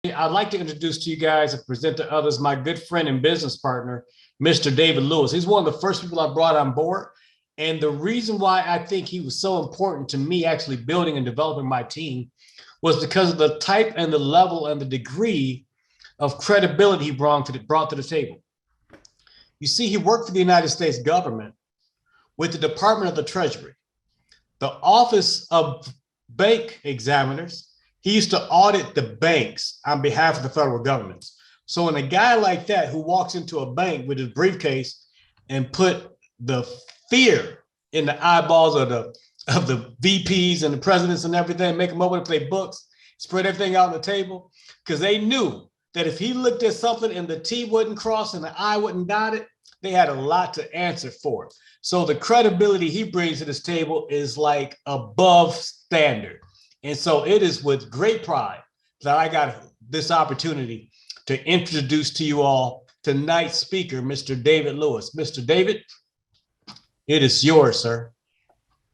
I'd like to introduce to you guys and present to others my good friend and business partner, Mr. David Lewis. He's one of the first people I brought on board. And the reason why I think he was so important to me actually building and developing my team was because of the type and the level and the degree of credibility he brought to the table. You see, he worked for the United States government with the Department of the Treasury, the Office of Bank Examiners. He used to audit the banks on behalf of the federal government. So when a guy like that who walks into a bank with his briefcase and put the fear in the eyeballs of the VPs and the presidents and everything, make them open and play books, spread everything out on the table, because they knew that if he looked at something and the T wouldn't cross and the I wouldn't dot it, they had a lot to answer for. So the credibility he brings to this table is like above standard. And so it is with great pride that I got this opportunity to introduce to you all tonight's speaker, Mr. David Lewis. Mr. David, it is yours, sir.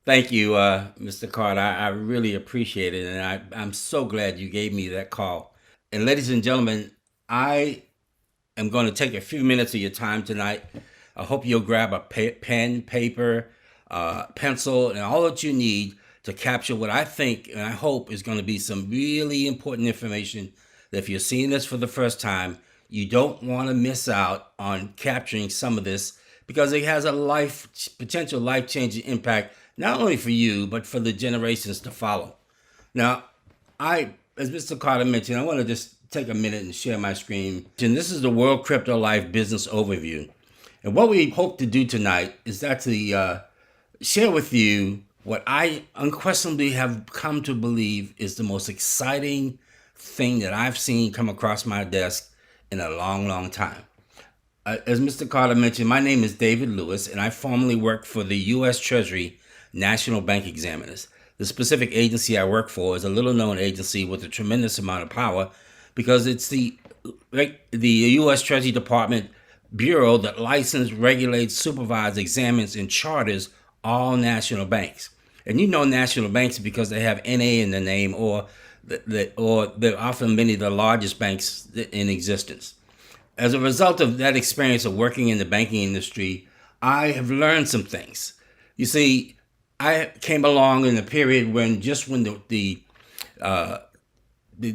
Thank you, Mr. Carter. I really appreciate it, and I'm so glad you gave me that call. And ladies and gentlemen, I am going to take a few minutes of your time tonight. I hope you'll grab a pen, paper, pencil, and all that you need to capture what I think and I hope is going to be some really important information that if you're seeing this for the first time, you don't want to miss out on capturing some of this because it has a potential life-changing impact, not only for you, but for the generations to follow. Now, as Mr. Carter mentioned, I want to just take a minute and share my screen. And this is the World Crypto Life Business Overview. And what we hope to do tonight is actually share with you what I unquestionably have come to believe is the most exciting thing that I've seen come across my desk in a long, long time. As Mr. Carter mentioned, my name is David Lewis, and I formerly worked for the U.S. Treasury National Bank Examiners. The specific agency I work for is a little-known agency with a tremendous amount of power because it's the U.S. Treasury Department Bureau that licenses, regulates, supervises, examines, and charters all national banks. And you know national banks because they have NA in the name, or they're often many of the largest banks in existence. As a result of that experience of working in the banking industry, I have learned some things. You see, I came along in a period when the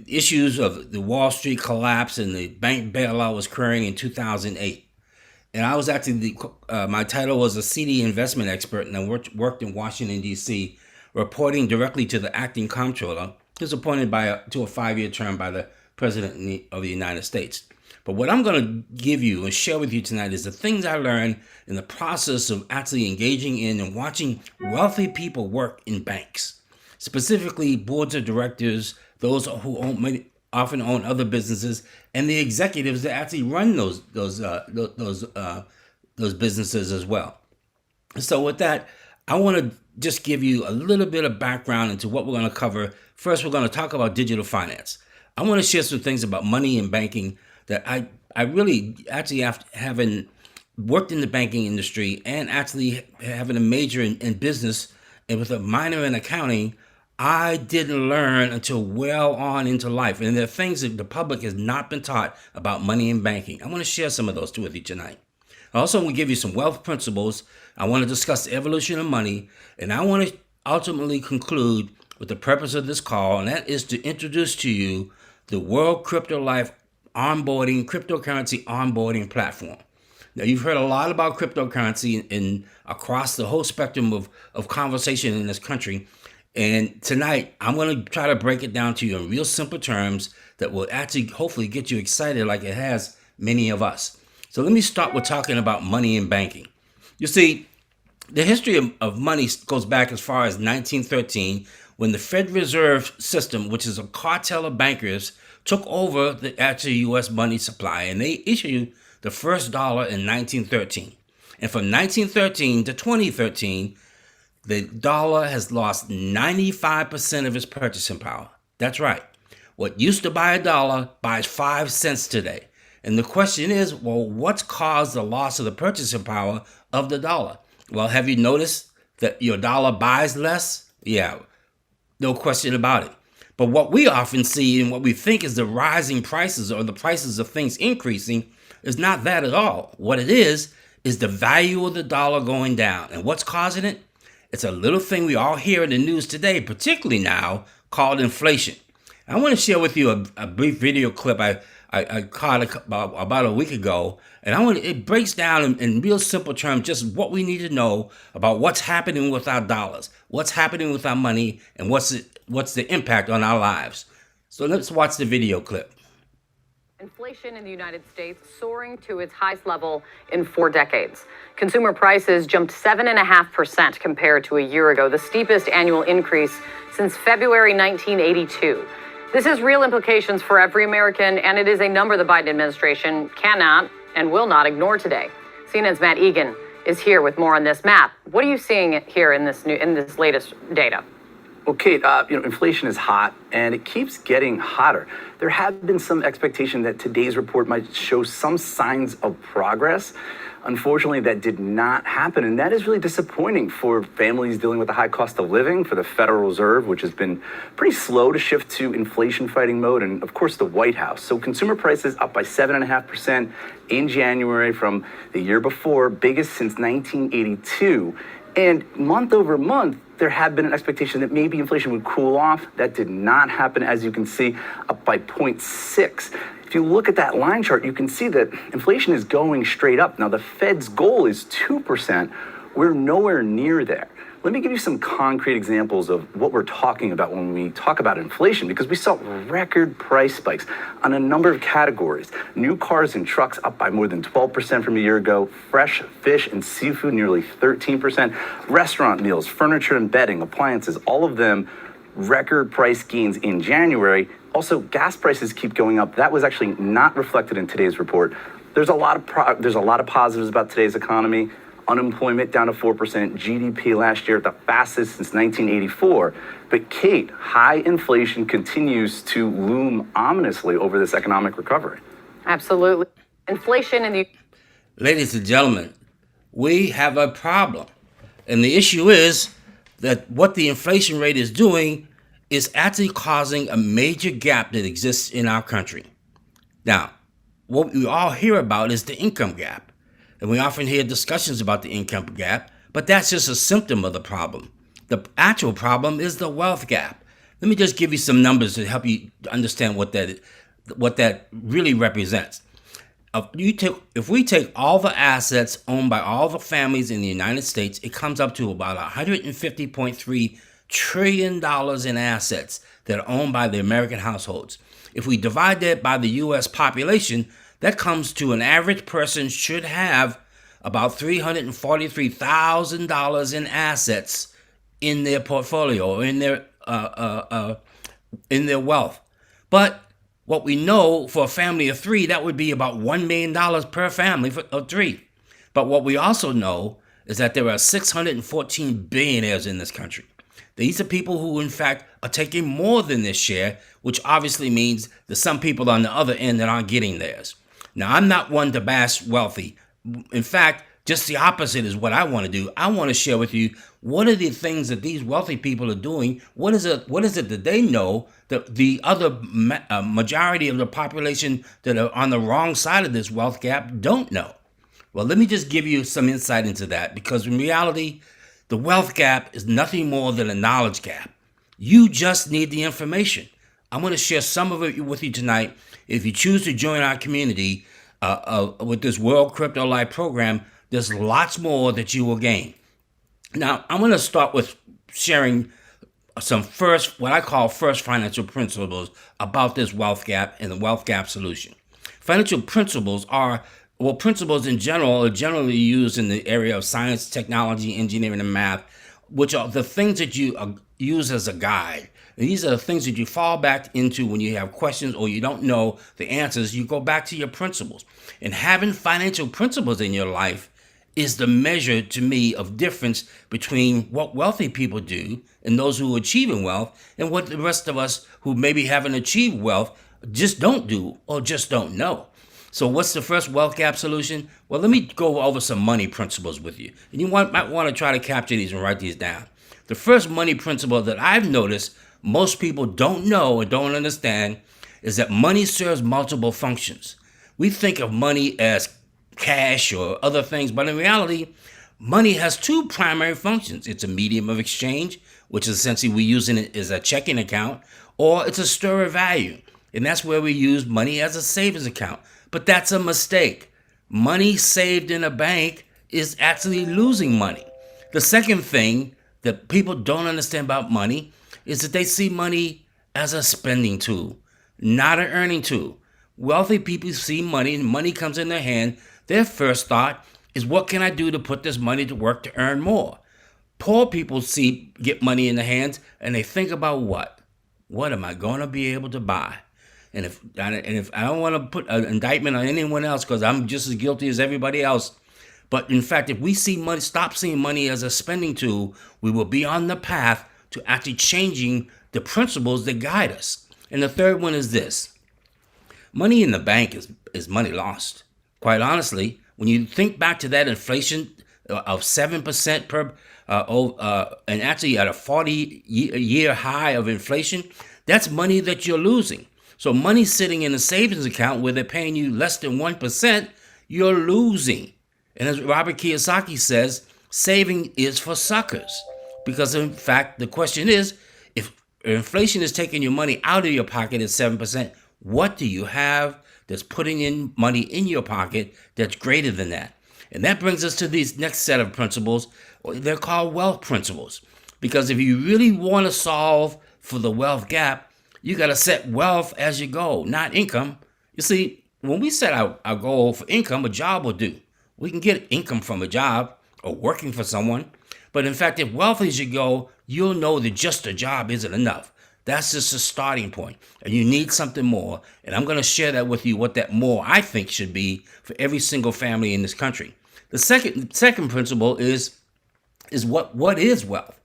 issues of the Wall Street collapse and the bank bailout was occurring in 2008. And I was actually, my title was a CD investment expert, and I worked in Washington, D.C., reporting directly to the acting comptroller, who was appointed to a 5-year term by the President of the United States. But what I'm going to give you and share with you tonight is the things I learned in the process of actually engaging in and watching wealthy people work in banks, specifically boards of directors, those who often own other businesses, and the executives that actually run those businesses as well. So with that, I want to just give you a little bit of background into what we're going to cover. First, we're going to talk about digital finance. I want to share some things about money and banking that I really actually, after having worked in the banking industry and actually having a major in business and with a minor in accounting, I didn't learn until well on into life. And there are things that the public has not been taught about money and banking. I want to share some of those with you tonight. I also want to give you some wealth principles. I want to discuss the evolution of money. And I want to ultimately conclude with the purpose of this call, and that is to introduce to you the World Crypto Life Onboarding, cryptocurrency onboarding platform. Now, you've heard a lot about cryptocurrency in across the whole spectrum of conversation in this country. And tonight, I'm going to try to break it down to you in real simple terms that will actually hopefully get you excited like it has many of us. So let me start with talking about money and banking. You see, the history of money goes back as far as 1913, when the Federal Reserve System, which is a cartel of bankers, took over the actual U.S. money supply, and they issued the first dollar in 1913. And from 1913 to 2013, the dollar has lost 95% of its purchasing power. That's right. What used to buy a dollar buys 5 cents today. And the question is, well, what's caused the loss of the purchasing power of the dollar? Well, have you noticed that your dollar buys less? Yeah, no question about it. But what we often see and what we think is the rising prices or the prices of things increasing is not that at all. What it is the value of the dollar going down. And what's causing it? It's a little thing we all hear in the news today, particularly now, called inflation. I want to share with you a brief video clip I caught about a week ago, and it breaks down in real simple terms just what we need to know about what's happening with our dollars, what's happening with our money, and what's the impact on our lives. So let's watch the video clip. Inflation in the United States soaring to its highest level in 4 decades. Consumer prices jumped 7.5% compared to a year ago, the steepest annual increase since February 1982. This has real implications for every American, and it is a number the Biden administration cannot and will not ignore today. CNN's Matt Egan is here with more on this. Matt, what are you seeing here in this latest data? Well, Kate, inflation is hot, and it keeps getting hotter. There have been some expectation that today's report might show some signs of progress. Unfortunately, that did not happen, and that is really disappointing for families dealing with the high cost of living, for the Federal Reserve, which has been pretty slow to shift to inflation-fighting mode, and, of course, the White House. So consumer prices up by 7.5% in January from the year before, biggest since 1982. And month over month, there had been an expectation that maybe inflation would cool off. That did not happen, as you can see, up by 0.6. If you look at that line chart, you can see that inflation is going straight up. Now, the Fed's goal is 2%. We're nowhere near there. Let me give you some concrete examples of what we're talking about when we talk about inflation, because we saw record price spikes on a number of categories. New cars and trucks up by more than 12% from a year ago. Fresh fish and seafood nearly 13%. Restaurant meals, furniture and bedding, appliances, all of them record price gains in January. Also, gas prices keep going up. That was actually not reflected in today's report. There's a lot of positives about today's economy. Unemployment down to 4%, GDP last year at the fastest since 1984. But Kate, high inflation continues to loom ominously over this economic recovery. Absolutely. Inflation in the... Ladies and gentlemen, we have a problem. And the issue is that what the inflation rate is doing is actually causing a major gap that exists in our country. Now, what we all hear about is the income gap. And we often hear discussions about the income gap, but that's just a symptom of the problem. The actual problem is the wealth gap. Let me just give you some numbers to help you understand what that really represents. If we take all the assets owned by all the families in the United States, it comes up to about $150.3 trillion in assets that are owned by the American households. If we divide that by the U.S. population, that comes to an average person should have about $343,000 in assets in their portfolio or in their wealth. But what we know for a family of 3, that would be about $1 million per family of 3. But what we also know is that there are 614 billionaires in this country. These are people who, in fact, are taking more than their share, which obviously means there's some people on the other end that aren't getting theirs. Now, I'm not one to bash wealthy. In fact, just the opposite is what I want to do. I want to share with you what are the things that these wealthy people are doing. What is it that they know that the other majority of the population that are on the wrong side of this wealth gap don't know? Well, let me just give you some insight into that, because in reality, the wealth gap is nothing more than a knowledge gap. You just need the information. I'm going to share some of it with you tonight. If you choose to join our community with this World Crypto Life program, there's lots more that you will gain. Now, I'm going to start with sharing some what I call first financial principles about this wealth gap and the wealth gap solution. Financial principles principles in general are generally used in the area of science, technology, engineering, and math, which are the things that you use as a guide. These are the things that you fall back into when you have questions or you don't know the answers. You go back to your principles. And having financial principles in your life is the measure, to me, of difference between what wealthy people do and those who are achieving wealth and what the rest of us who maybe haven't achieved wealth just don't do or just don't know. So what's the first wealth gap solution? Well, let me go over some money principles with you. And you might want to try to capture these and write these down. The first money principle that I've noticed most people don't know and don't understand is that money serves multiple functions. We think of money as cash or other things, but in reality, money has two primary functions. It's a medium of exchange, which is essentially we using it as a checking account, or it's a store of value. And that's where we use money as a savings account. But that's a mistake. Money saved in a bank is actually losing money. The second thing that people don't understand about money is that they see money as a spending tool, not an earning tool. Wealthy people see money and money comes in their hand. Their first thought is, what can I do to put this money to work to earn more? Poor people get money in their hands and they think about what am I going to be able to buy? And if I don't want to put an indictment on anyone else, because I'm just as guilty as everybody else, but in fact, if we stop seeing money as a spending tool, we will be on the path to actually changing the principles that guide us. And the third one is this: money in the bank is money lost. Quite honestly, when you think back to that inflation of 7% and actually at a 40-year high of inflation, that's money that you're losing. So money sitting in a savings account where they're paying you less than 1%, you're losing. And as Robert Kiyosaki says, saving is for suckers. Because in fact, the question is, if inflation is taking your money out of your pocket at 7%, what do you have that's putting in money in your pocket that's greater than that? And that brings us to these next set of principles. They're called wealth principles. Because if you really want to solve for the wealth gap, you got to set wealth as your goal, not income. You see, when we set our goal for income, a job will do. We can get income from a job or working for someone. But in fact, if wealth is your goal, you'll know that just a job isn't enough. That's just a starting point. And you need something more. And I'm going to share that with you, what that more I think should be for every single family in this country. The second principle is what is wealth?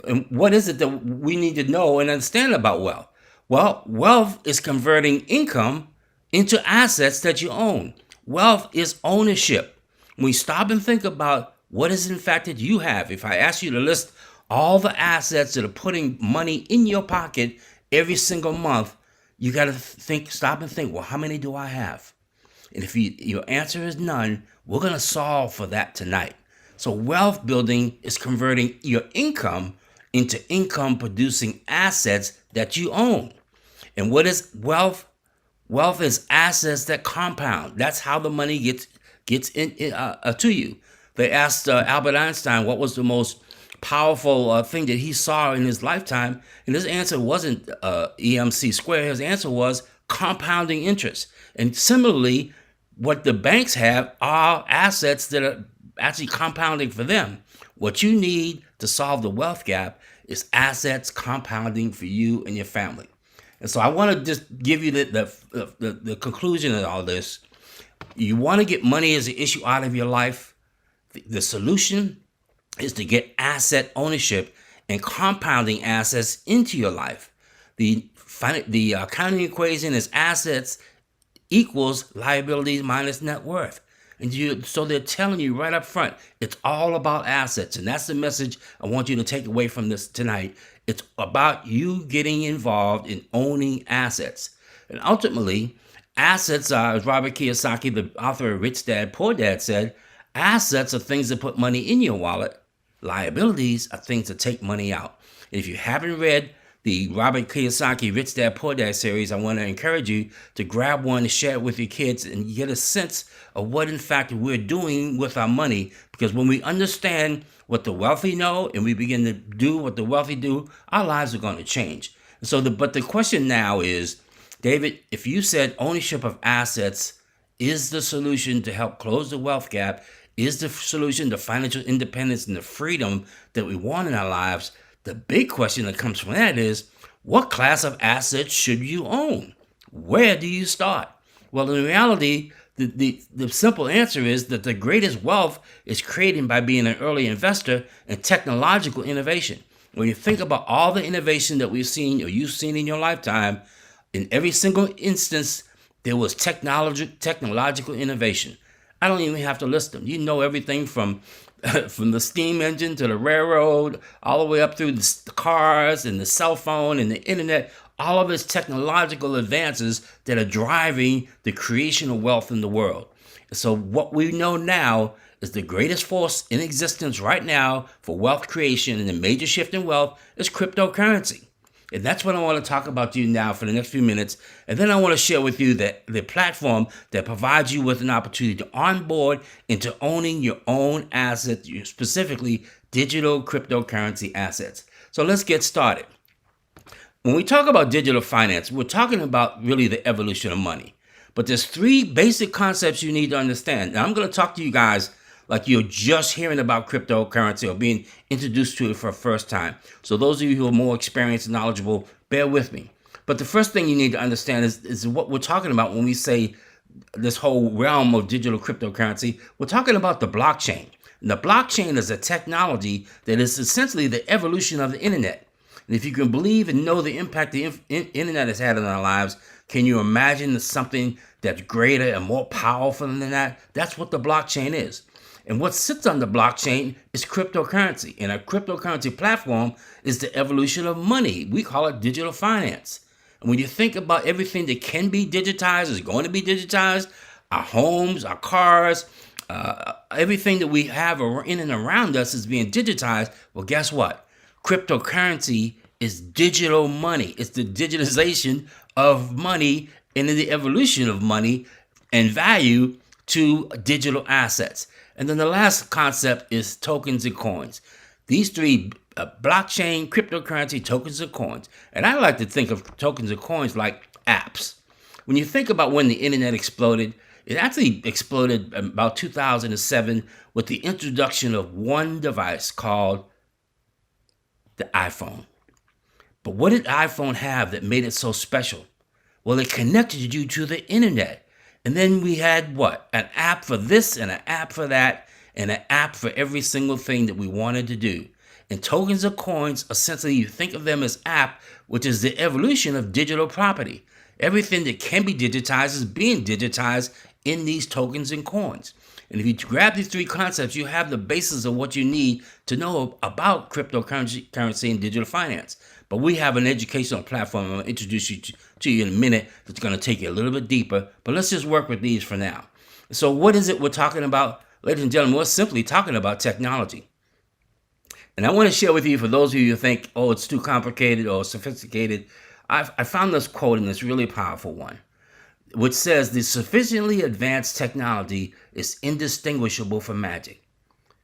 And what is it that we need to know and understand about wealth? Well, wealth is converting income into assets that you own. Wealth is ownership. When we stop and think about what is in fact that you have, if I ask you to list all the assets that are putting money in your pocket every single month, you got to stop and think, well, how many do I have? And if your answer is none, we're going to solve for that tonight. So wealth building is converting your income into income producing assets that you own. And what is wealth? Wealth is assets that compound. That's how the money gets to you. They asked Albert Einstein what was the most powerful thing that he saw in his lifetime, and his answer wasn't EMC squared. His answer was compounding interest. And similarly, what the banks have are assets that are actually compounding for them. What you need to solve the wealth gap is assets compounding for you and your family. And so I want to just give you the conclusion of all this. You want to get money as an issue out of your life. The solution is to get asset ownership and compounding assets into your life. The accounting equation is assets equals liabilities minus net worth. So they're telling you right up front, it's all about assets. And that's the message I want you to take away from this tonight. It's about you getting involved in owning assets. And ultimately, assets are, as Robert Kiyosaki, the author of Rich Dad, Poor Dad said, assets are things that put money in your wallet. Liabilities are things that take money out. And if you haven't read the Robert Kiyosaki Rich Dad Poor Dad series, I want to encourage you to grab one and share it with your kids and get a sense of what in fact we're doing with our money. Because when we understand what the wealthy know and we begin to do what the wealthy do, our lives are going to change. But the question now is, David, if you said ownership of assets is the solution to help close the wealth gap, is the solution to financial independence and the freedom that we want in our lives, the big question that comes from that is, what class of assets should you own? Where do you start? Well, in reality, the simple answer is that the greatest wealth is created by being an early investor in technological innovation. When you think about all the innovation that we've seen or you've seen in your lifetime, in every single instance, there was technological innovation. I don't even have to list them. You know everything from from the steam engine to the railroad, all the way up through the cars and the cell phone and the internet, all of its technological advances that are driving the creation of wealth in the world. So what we know now is the greatest force in existence right now for wealth creation and the major shift in wealth is cryptocurrency. And that's what I want to talk about to you now for the next few minutes. And then I want to share with you the platform that provides you with an opportunity to onboard into owning your own assets, specifically digital cryptocurrency assets. So let's get started. When we talk about digital finance, we're talking about really the evolution of money. But there's three basic concepts you need to understand. Now, I'm going to talk to you guys like you're just hearing about cryptocurrency or being introduced to it for the first time. So those of you who are more experienced and knowledgeable, bear with me. But the first thing you need to understand is what we're talking about when we say this whole realm of digital cryptocurrency. We're talking about the blockchain. And the blockchain is a technology that is essentially the evolution of the internet. And if you can believe and know the impact the internet has had on our lives, can you imagine something that's greater and more powerful than that? That's what the blockchain is. And what sits on the blockchain is cryptocurrency. And a cryptocurrency platform is the evolution of money. We call it digital finance. And when you think about everything that can be digitized, is going to be digitized, our homes, our cars, everything that we have in and around us is being digitized. Well, guess what? Cryptocurrency is digital money. It's the digitization of money and the evolution of money and value to digital assets. And then the last concept is tokens and coins. These three, blockchain, cryptocurrency, tokens and coins. And I like to think of tokens and coins like apps. When you think about when the internet exploded, it actually exploded about 2007 with the introduction of one device called the iPhone. But what did iPhone have that made it so special? Well, it connected you to the internet. And then we had what? An app for this and an app for that and an app for every single thing that we wanted to do. And tokens or coins, essentially you think of them as app, which is the evolution of digital property. Everything that can be digitized is being digitized in these tokens and coins. And if you grab these three concepts, you have the basis of what you need to know about cryptocurrency and digital finance. But we have an educational platform I'm going to introduce you to you in a minute that's going to take you a little bit deeper. But let's just work with these for now. So what is it we're talking about? Ladies and gentlemen, we're simply talking about technology. And I want to share with you, for those of you who think, oh, it's too complicated or sophisticated, I found this quote, and it's really powerful one, which says the sufficiently advanced technology is indistinguishable from magic.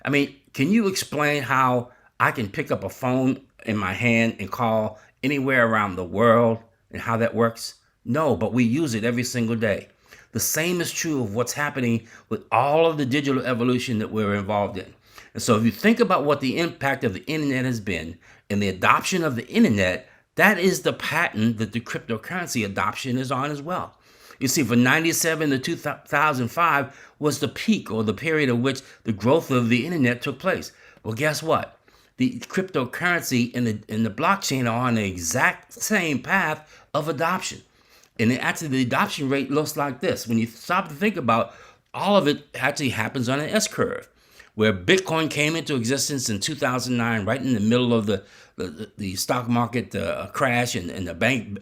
I mean, can you explain how I can pick up a phone in my hand and call anywhere around the world and how that works? No, but we use it every single day. The same is true of what's happening with all of the digital evolution that we're involved in. And so if you think about what the impact of the internet has been and the adoption of the internet, that is the pattern that the cryptocurrency adoption is on as well. You see, from 97 to 2005 was the peak or the period of which the growth of the internet took place. Well, guess what? The cryptocurrency and the blockchain are on the exact same path of adoption. And actually, the adoption rate looks like this. When you stop to think about, all of it actually happens on an S-curve, where Bitcoin came into existence in 2009, right in the middle of the stock market crash and the bank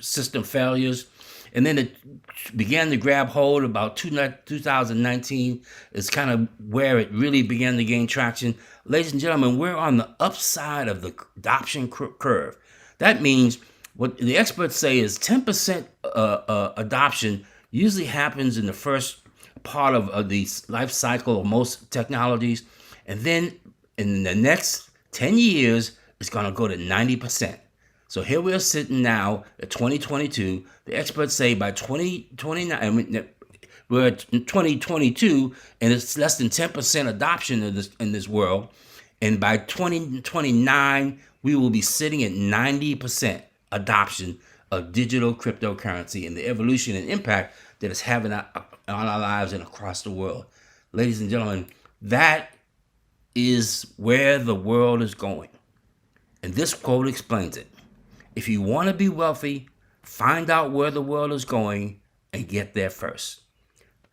system failures. And then it began to grab hold about 2019 is kind of where it really began to gain traction. Ladies and gentlemen, we're on the upside of the adoption curve. That means what the experts say is 10% adoption usually happens in the first part of the life cycle of most technologies. And then in the next 10 years, it's going to go to 90%. So here we are sitting now at 2022. The experts say by 2029, we're at 2022, and it's less than 10% adoption in this world. And by 2029, we will be sitting at 90% adoption of digital cryptocurrency and the evolution and impact that it's having on our lives and across the world. Ladies and gentlemen, that is where the world is going. And this quote explains it. If you want to be wealthy, find out where the world is going and get there first.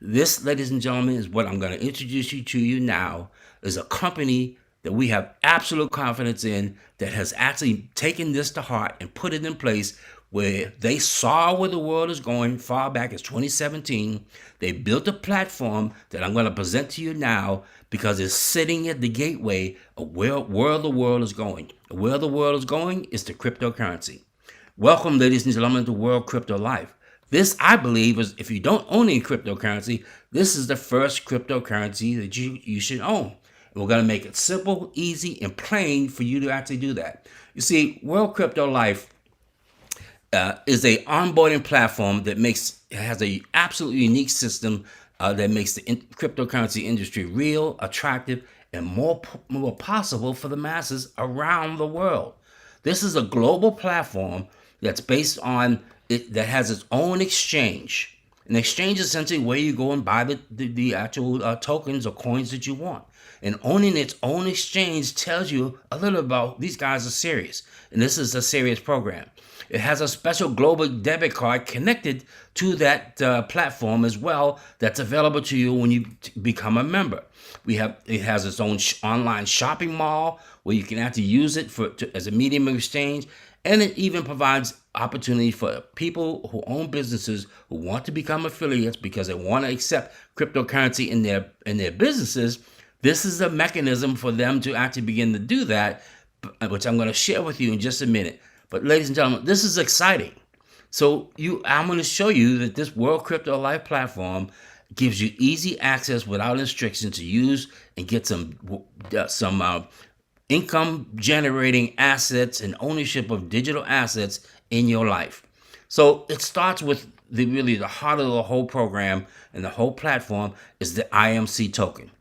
This, ladies and gentlemen, is what I'm going to introduce you to now, is a company that we have absolute confidence in that has actually taken this to heart and put it in place where they saw where the world is going far back as 2017. They built a platform that I'm going to present to you now because it's sitting at the gateway of where the world is going. Where the world is going is to cryptocurrency. Welcome, ladies and gentlemen, to World Crypto Life. This, I believe, is if you don't own any cryptocurrency, this is the first cryptocurrency that you should own. And we're going to make it simple, easy, and plain for you to actually do that. You see, World Crypto Life is a onboarding platform that has a absolutely unique system that makes the cryptocurrency industry real, attractive, and more possible for the masses around the world. This is a global platform that's based on that has its own exchange. An exchange is essentially where you go and buy the actual tokens or coins that you want. And owning its own exchange tells you a little about these guys are serious. And this is a serious program. It has a special global debit card connected to that platform as well that's available to you when you become a member. It has its own online shopping mall where you can actually use it as a medium of exchange. And it even provides opportunity for people who own businesses who want to become affiliates because they want to accept cryptocurrency in their businesses. This is a mechanism for them to actually begin to do that, which I'm going to share with you in just a minute. But ladies and gentlemen, this is exciting. So I'm going to show you that this World Crypto Life platform gives you easy access without restrictions to use and get some income generating assets and ownership of digital assets in your life. So it starts with the heart of the whole program and the whole platform is the IMC token.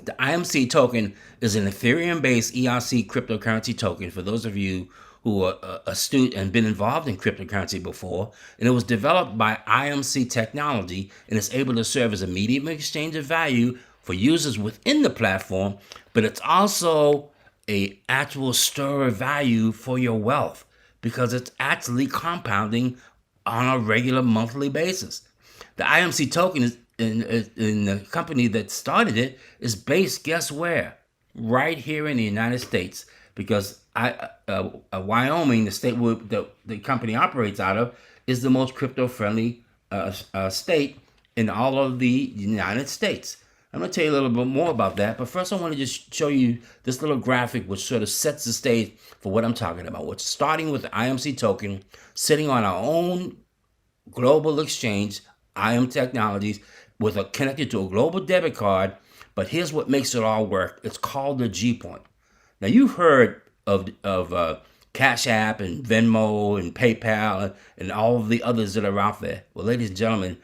The IMC token is an Ethereum-based ERC cryptocurrency token for those of you who are astute and been involved in cryptocurrency before. And it was developed by IMC Technology and is able to serve as a medium of exchange of value for users within the platform, but it's also an actual store of value for your wealth because it's actually compounding on a regular monthly basis. The IMC token is in the company that started it is based, guess where? Right here in the United States, because Wyoming, the state where the company operates out of, is the most crypto-friendly state in all of the United States. I'm going to tell you a little bit more about that, but first I want to just show you this little graphic which sort of sets the stage for what I'm talking about. We're starting with the IMC token, sitting on our own global exchange, IM Technologies, connected to a global debit card, but here's what makes it all work. It's called the G Point. Now you've heard of Cash App and Venmo and PayPal and all of the others that are out there. Well, ladies and gentlemen,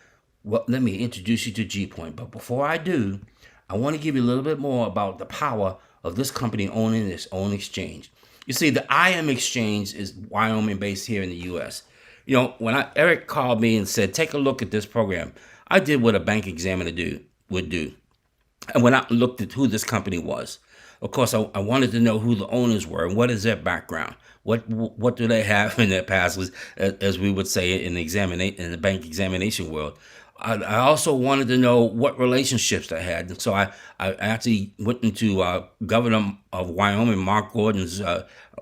let me introduce you to G Point. But before I do, I want to give you a little bit more about the power of this company owning its own exchange. You see, the IM exchange is Wyoming based here in the U.S. You know, when Eric called me and said, take a look at this program, I did what a bank examiner would do. And when I looked at who this company was, of course, I wanted to know who the owners were and what is their background. What do they have in their past, as we would say in the bank examination world. I also wanted to know what relationships they had. And so I actually went into Governor of Wyoming, Mark Gordon's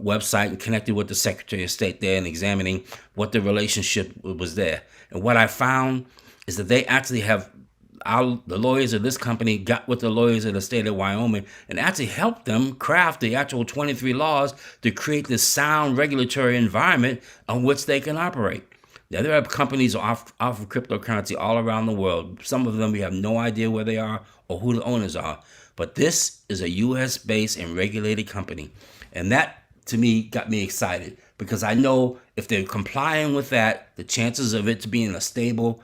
website and connected with the Secretary of State there and examining what the relationship was there. And what I found is that they actually have the lawyers of this company got with the lawyers of the state of Wyoming and actually helped them craft the actual 23 laws to create this sound regulatory environment on which they can operate. Now, there are companies offer cryptocurrency all around the world. Some of them we have no idea where they are or who the owners are. But this is a U.S.-based and regulated company. And that, to me, got me excited because I know if they're complying with that, the chances of it being a stable,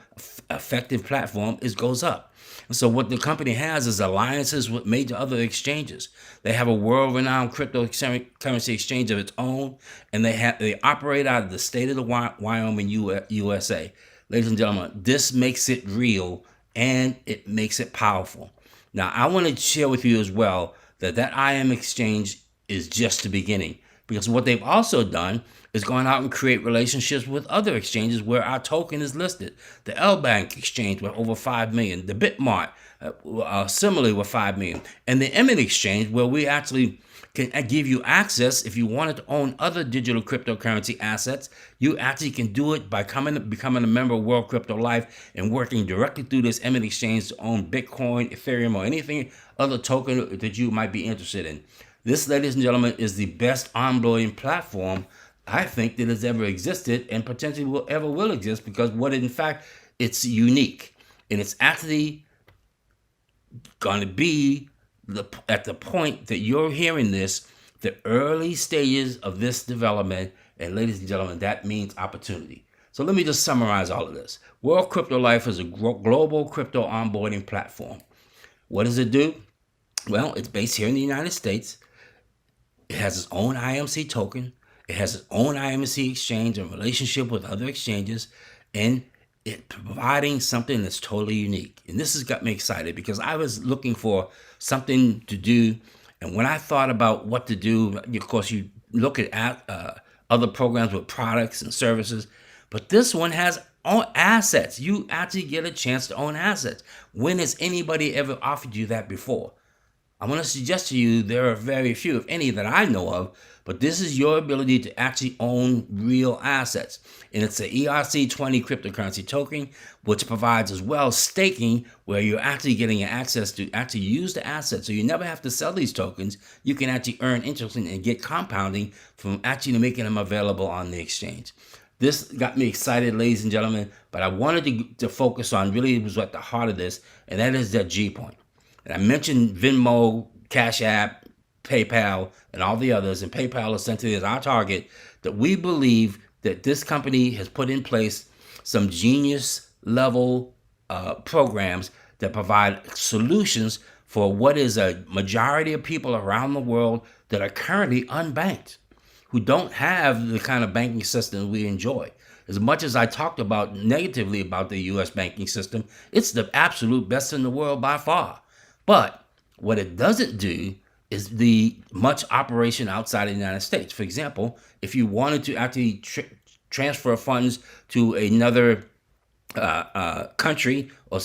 effective platform goes up. And so what the company has is alliances with major other exchanges. They have a world-renowned cryptocurrency exchange of its own, and they operate out of the state of the Wyoming, USA. Ladies and gentlemen, this makes it real and it makes it powerful. Now, I want to share with you as well that IM exchange is just the beginning. because what they've also done is gone out and create relationships with other exchanges where our token is listed. The L Bank exchange with over 5 million, the Bitmart similarly with 5 million, and the Emin exchange where we actually can give you access. If you wanted to own other digital cryptocurrency assets, you actually can do it by becoming a member of World Crypto Life and working directly through this Emin exchange to own Bitcoin, Ethereum, or anything other token that you might be interested in. This, ladies and gentlemen, is the best onboarding platform I think that has ever existed and potentially will exist, because in fact, it's unique. And it's actually going to be at the point that you're hearing this, the early stages of this development. And ladies and gentlemen, that means opportunity. So let me just summarize all of this. World Crypto Life is a global crypto onboarding platform. What does it do? Well, it's based here in the United States. It has its own IMC token. It has its own IMC exchange in relationship with other exchanges, and it providing something that's totally unique. And this has got me excited because I was looking for something to do. And when I thought about what to do, of course, you look at other programs with products and services, but this one has assets. You actually get a chance to own assets. When has anybody ever offered you that before? I want to suggest to you there are very few, if any, that I know of, but this is your ability to actually own real assets. And it's the ERC20 cryptocurrency token, which provides as well staking, where you're actually getting access to actually use the assets. So you never have to sell these tokens. You can actually earn interest and get compounding from actually making them available on the exchange. This got me excited, ladies and gentlemen, but I wanted to focus on really was at the heart of this, and that is that G point. And I mentioned Venmo, Cash App, PayPal, and all the others. And PayPal essentially is our target, that we believe that this company has put in place some genius level programs that provide solutions for what is a majority of people around the world that are currently unbanked, who don't have the kind of banking system we enjoy. As much as I talked about negatively about the U.S. banking system, it's the absolute best in the world by far. But what it doesn't do is the much operation outside of the United States. For example, if you wanted to actually transfer funds to another country or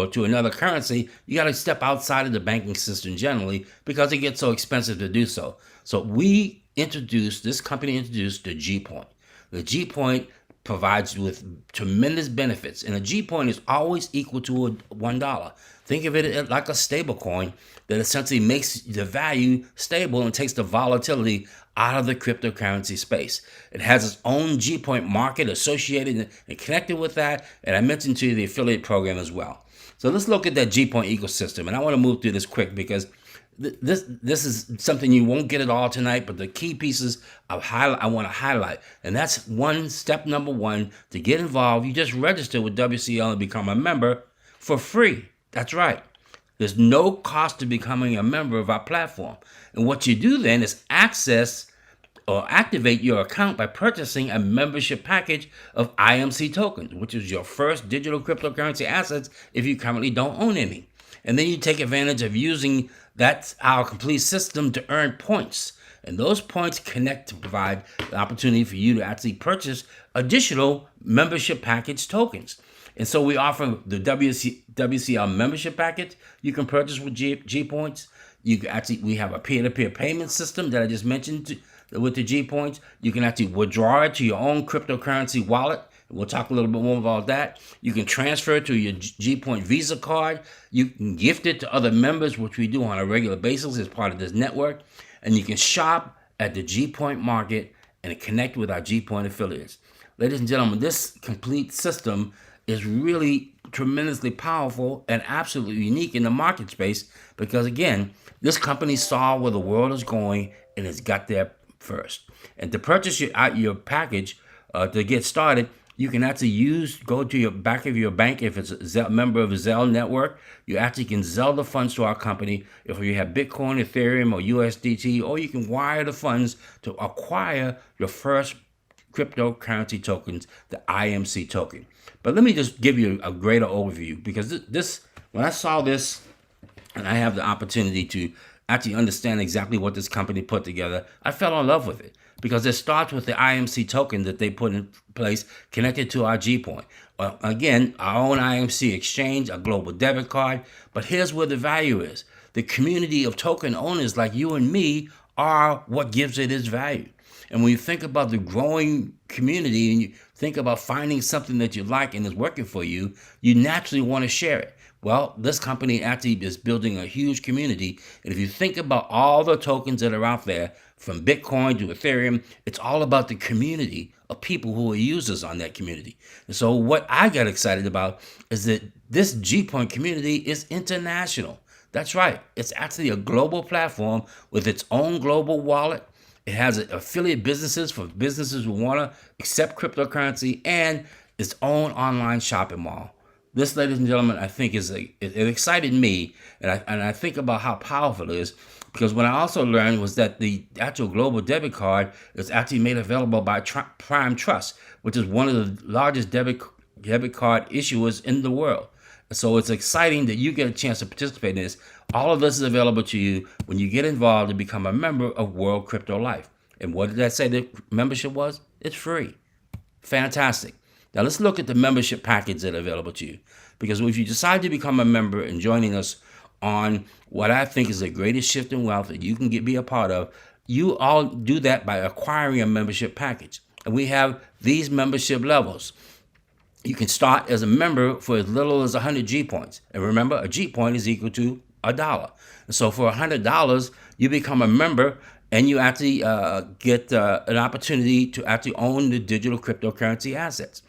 to another currency, you got to step outside of the banking system generally, because it gets so expensive to do so. So this company introduced the G point. The G point provides you with tremendous benefits, and a G point is always equal to $1. Think of it like a stable coin that essentially makes the value stable and takes the volatility out of the cryptocurrency space. It has its own G point market associated and connected with that, and I mentioned to you the affiliate program as well. So let's look at that G point ecosystem, and I want to move through this quick because this is something you won't get it all tonight, but the key pieces I want to highlight, and that's step number one to get involved. You just register with WCL and become a member for free. That's right. There's no cost to becoming a member of our platform. And what you do then is access or activate your account by purchasing a membership package of IMC tokens, which is your first digital cryptocurrency assets if you currently don't own any. And then you take advantage of using our complete system to earn points. And those points connect to provide the opportunity for you to actually purchase additional membership package tokens. And so we offer the WCL membership package you can purchase with G points. We have a peer-to-peer payment system that I just mentioned with the G points. You can actually withdraw it to your own cryptocurrency wallet. We'll talk a little bit more about that. You can transfer it to your G Point Visa card. You can gift it to other members, which we do on a regular basis as part of this network. And you can shop at the G Point market and connect with our G Point affiliates. Ladies and gentlemen, this complete system is really tremendously powerful and absolutely unique in the market space because, again, this company saw where the world is going and has got there first. And to purchase your package to get started, you can actually go to your back of your bank if it's a member of the Zelle network. You actually can Zelle the funds to our company if you have Bitcoin, Ethereum, or USDT, or you can wire the funds to acquire your first cryptocurrency tokens, the IMC token. But let me just give you a greater overview because when I saw this and I have the opportunity to actually understand exactly what this company put together, I fell in love with it because it starts with the IMC token that they put in place connected to our G Point. Again, our own IMC exchange, a global debit card. But here's where the value is. The community of token owners like you and me are what gives it its value. And when you think about the growing community and you think about finding something that you like and is working for you, you naturally want to share it. Well, this company actually is building a huge community. And if you think about all the tokens that are out there, from Bitcoin to Ethereum, it's all about the community of people who are users on that community. And so what I got excited about is that this G Point community is international. That's right. It's actually a global platform with its own global wallet. It has affiliate businesses for businesses who want to accept cryptocurrency and its own online shopping mall. This, ladies and gentlemen, I think it excited me, and I think about how powerful it is, because what I also learned was that the actual global debit card is actually made available by Prime Trust, which is one of the largest debit card issuers in the world. So it's exciting that you get a chance to participate in this. All of this is available to you when you get involved and become a member of World Crypto Life. And what did I say the membership was? It's free. Fantastic. Now let's look at the membership package that are available to you. Because if you decide to become a member and joining us on what I think is the greatest shift in wealth that you can be a part of, you all do that by acquiring a membership package. And we have these membership levels. You can start as a member for as little as 100 G points. And remember, a G point is equal to $1. And so for $100, you become a member and you actually get an opportunity to actually own the digital cryptocurrency assets.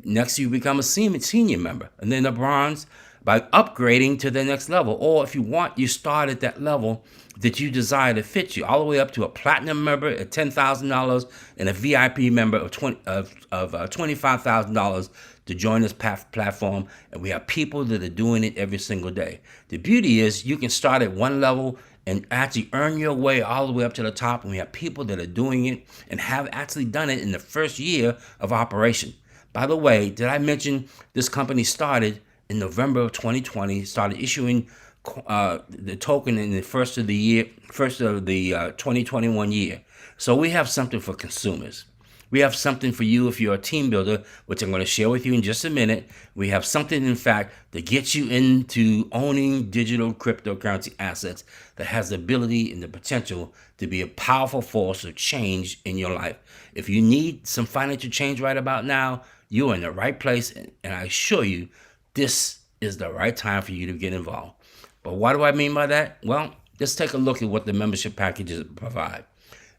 Next, you become a senior member, and then the bronze by upgrading to the next level. Or if you want, you start at that level that you desire to fit you, all the way up to a platinum member at $10,000 and a VIP member of $25,000 to join this platform. And we have people that are doing it every single day. The beauty is you can start at one level and actually earn your way all the way up to the top. And we have people that are doing it and have actually done it in the first year of operation. By the way, did I mention this company started in November of 2020, started issuing the token in the first of the 2021 year. So we have something for consumers. We have something for you if you're a team builder, which I'm going to share with you in just a minute. We have something, in fact, that gets you into owning digital cryptocurrency assets that has the ability and the potential to be a powerful force of change in your life. If you need some financial change right about now, you're in the right place, and I assure you, this is the right time for you to get involved. But what do I mean by that? Well, let's take a look at what the membership packages provide.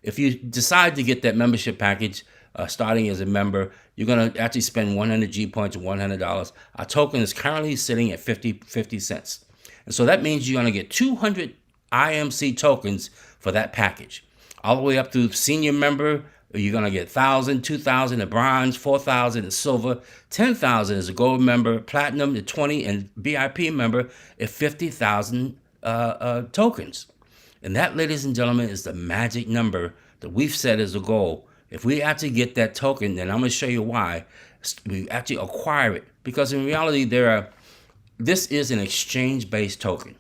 If you decide to get that membership package, starting as a member, you're going to actually spend 100 G points or $100. Our token is currently sitting at 50 cents. And so that means you're going to get 200 IMC tokens for that package. All the way up to senior member, you're going to get 1,000, 2,000 a bronze, 4,000 a silver, 10,000 as a gold member, platinum at 20, and VIP member at 50,000 tokens. And that, ladies and gentlemen, is the magic number that we've set as a goal. If we actually get that token, then I'm going to show you why we actually acquire it. Because in reality, this is an exchange-based token.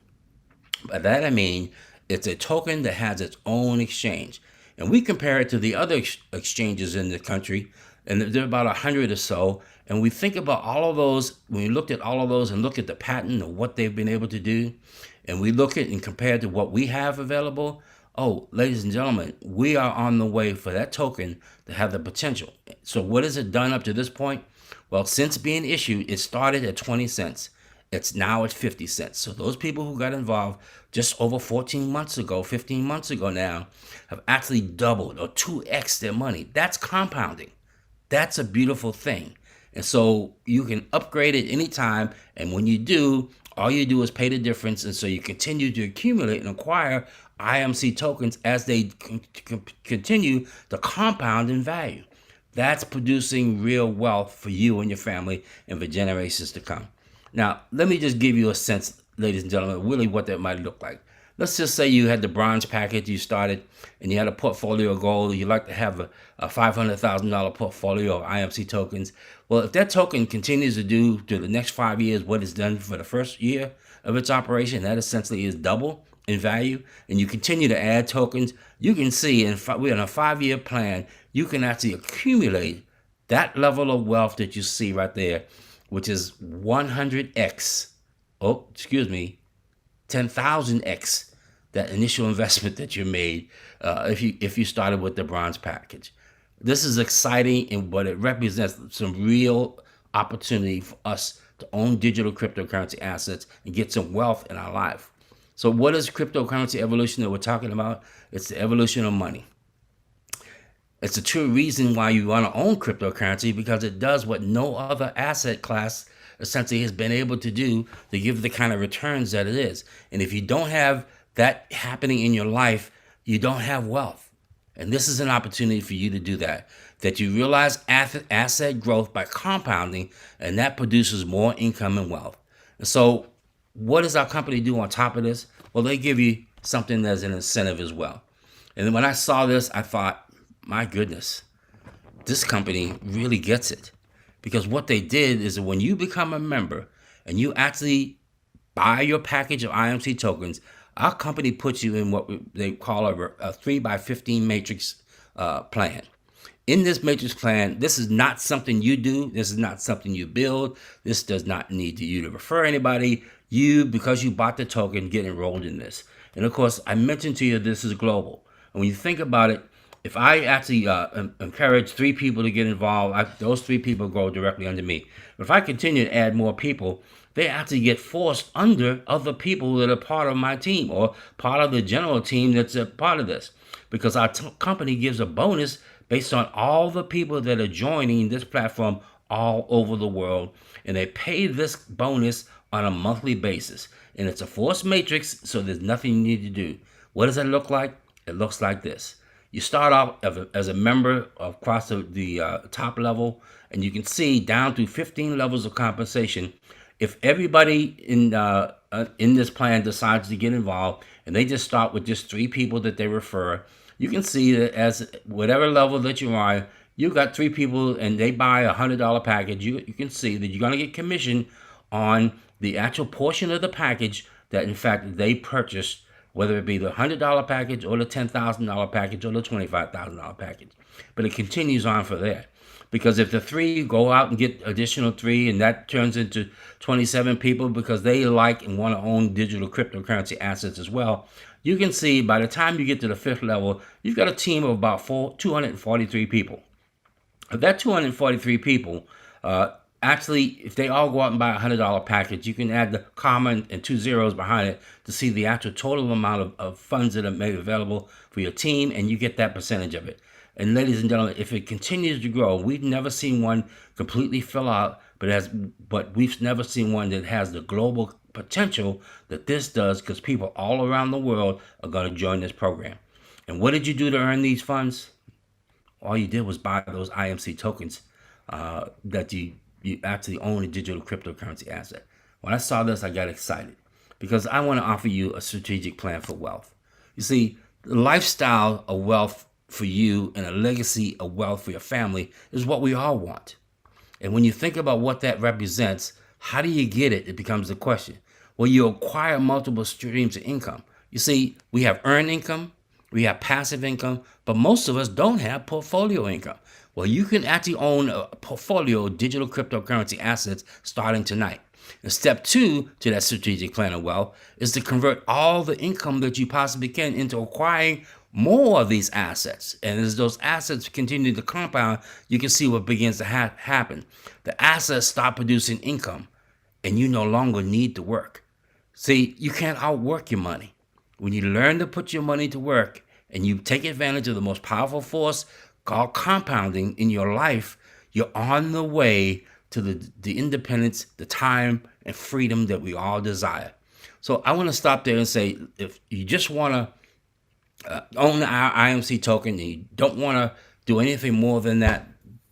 By that I mean, it's a token that has its own exchange. And we compare it to the other exchanges in the country, and there are about 100 or so. And we think about all of those, when we looked at all of those and look at the pattern of what they've been able to do, and we look at and compare it to what we have available, oh, ladies and gentlemen, we are on the way for that token to have the potential. So what has it done up to this point? Well, since being issued, it started at 20 cents. It's now at 50 cents. So those people who got involved just over 15 months ago now, have actually doubled or 2x their money. That's compounding. That's a beautiful thing. And so you can upgrade it anytime. And when you do, all you do is pay the difference. And so you continue to accumulate and acquire IMC tokens as they continue to compound in value. That's producing real wealth for you and your family and for generations to come. Now, let me just give you a sense, ladies and gentlemen, really what that might look like. Let's just say you had the bronze package, you started, and you had a portfolio goal. You like to have a $500,000 portfolio of IMC tokens. Well, if that token continues to do to the next 5 years what it's done for the first year of its operation, that essentially is double. in value and you continue to add tokens, you can see we're in a 5-year plan, you can actually accumulate that level of wealth that you see right there, which is 100x. 10,000x that initial investment that you made if you started with the bronze package. This is exciting, and but it represents some real opportunity for us to own digital cryptocurrency assets and get some wealth in our life. So what is cryptocurrency evolution that we're talking about? It's the evolution of money. It's a true reason why you want to own cryptocurrency, because it does what no other asset class essentially has been able to do to give the kind of returns that it is. And if you don't have that happening in your life, you don't have wealth. And this is an opportunity for you to do that you realize asset growth by compounding, and that produces more income and wealth. And so what does our company do on top of this? Well, they give you something as an incentive as well. And then when I saw this, I thought, my goodness, this company really gets it. Because what they did is that when you become a member and you actually buy your package of IMC tokens, our company puts you in what they call a 3x15 matrix plan. In this matrix plan, this is not something you do. This is not something you build. This does not need you to refer anybody. You, because you bought the token, get enrolled in this. And of course, I mentioned to you this is global. And when you think about it, if I actually encourage 3 people to get involved, those 3 people go directly under me. But if I continue to add more people, they actually get forced under other people that are part of my team or part of the general team that's a part of this. Because our company gives a bonus based on all the people that are joining this platform all over the world. And they pay this bonus on a monthly basis. And it's a forced matrix, so there's nothing you need to do. What does it look like? It looks like this. You start off as a member across the top level, and you can see down through 15 levels of compensation. If everybody in this plan decides to get involved, and they just start with just 3 people that they refer, you can see that as whatever level that you are, you got 3 people, and they buy a $100 package. You can see that you're going to get commission on the actual portion of the package that, in fact, they purchased, whether it be the $100 package or the $10,000 package or the $25,000 package. But it continues on for there. Because if the 3 go out and get additional 3, and that turns into 27 people because they like and want to own digital cryptocurrency assets as well, you can see by the time you get to the 5th level, you've got a team of about 243 people. Of that 243 people, actually, if they all go out and buy a $100 package, you can add the comma and 2 zeros behind it to see the actual total amount of funds that are made available for your team, and you get that percentage of it. And ladies and gentlemen, if it continues to grow, we've never seen one completely fill out, but we've never seen one that has the global potential that this does, because people all around the world are going to join this program. And what did you do to earn these funds? All you did was buy those IMC tokens that you actually own a digital cryptocurrency asset. When I saw this, I got excited because I want to offer you a strategic plan for wealth. You see, the lifestyle of wealth for you and a legacy of wealth for your family is what we all want. And when you think about what that represents, how do you get it? It becomes the question. Well, you acquire multiple streams of income. You see, we have earned income, we have passive income, but most of us don't have portfolio income. Well, you can actually own a portfolio of digital cryptocurrency assets starting tonight. And step 2 to that strategic plan of wealth is to convert all the income that you possibly can into acquiring more of these assets. And as those assets continue to compound, you can see what begins to happen. The assets start producing income, and you no longer need to work. See, you can't outwork your money. When you learn to put your money to work and you take advantage of the most powerful force called compounding in your life, you're on the way to the independence, the time, and freedom that we all desire. So I want to stop there and say, if you just want to own our IMC token and you don't want to do anything more than that,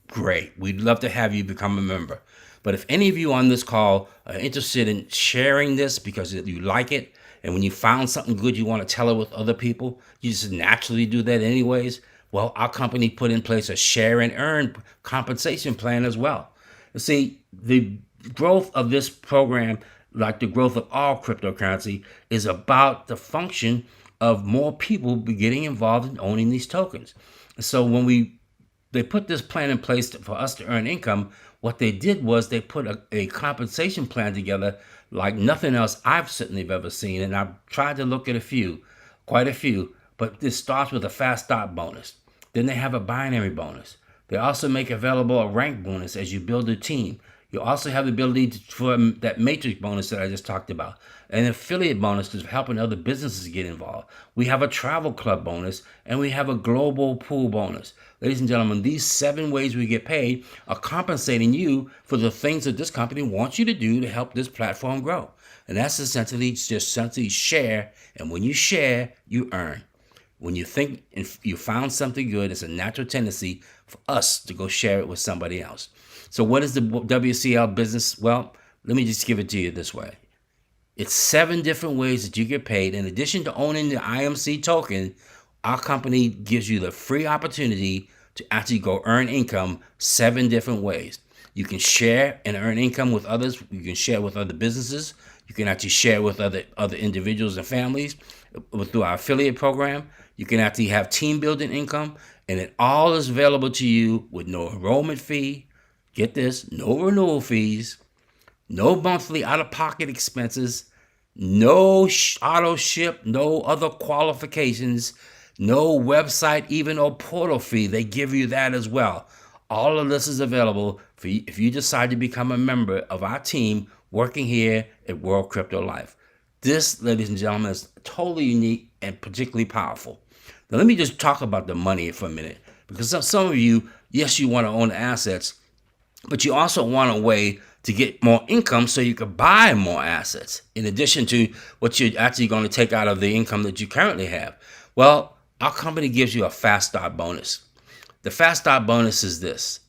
great. We'd love to have you become a member. But if any of you on this call are interested in sharing this because you like it, and when you found something good, you want to tell it with other people, you just naturally do that anyways, well, our company put in place a share and earn compensation plan as well. You see, the growth of this program like the growth of all cryptocurrency, is about the function of more people getting involved in owning these tokens. So when they put this plan in place for us to earn income, what they did was they put a compensation plan together like nothing else I've certainly ever seen. And I've tried to look at quite a few, but this starts with a fast start bonus. Then they have a binary bonus. They also make available a rank bonus as you build a team. You also have the ability for that matrix bonus that I just talked about. An affiliate bonus is helping other businesses get involved. We have a travel club bonus, and we have a global pool bonus. Ladies and gentlemen, these 7 ways we get paid are compensating you for the things that this company wants you to do to help this platform grow. And that's essentially just share. And when you share, you earn. When you think if you found something good, it's a natural tendency for us to go share it with somebody else. So what is the WCL business? Well, let me just give it to you this way. It's 7 different ways that you get paid. In addition to owning the IMC token, our company gives you the free opportunity to actually go earn income 7 different ways. You can share and earn income with others. You can share with other businesses. You can actually share with other individuals and families through our affiliate program. You can actually have team building income, and it all is available to you with no enrollment fee. Get this, no renewal fees, no monthly out-of-pocket expenses, no auto ship, no other qualifications, no website, even no portal fee. They give you that as well. All of this is available for you if you decide to become a member of our team working here at World Crypto Life. This, ladies and gentlemen, is totally unique and particularly powerful. Now, let me just talk about the money for a minute, because some of you, yes, you want to own assets, but you also want a way to get more income so you can buy more assets in addition to what you're actually going to take out of the income that you currently have. Well, our company gives you a fast start bonus. The fast start bonus is this.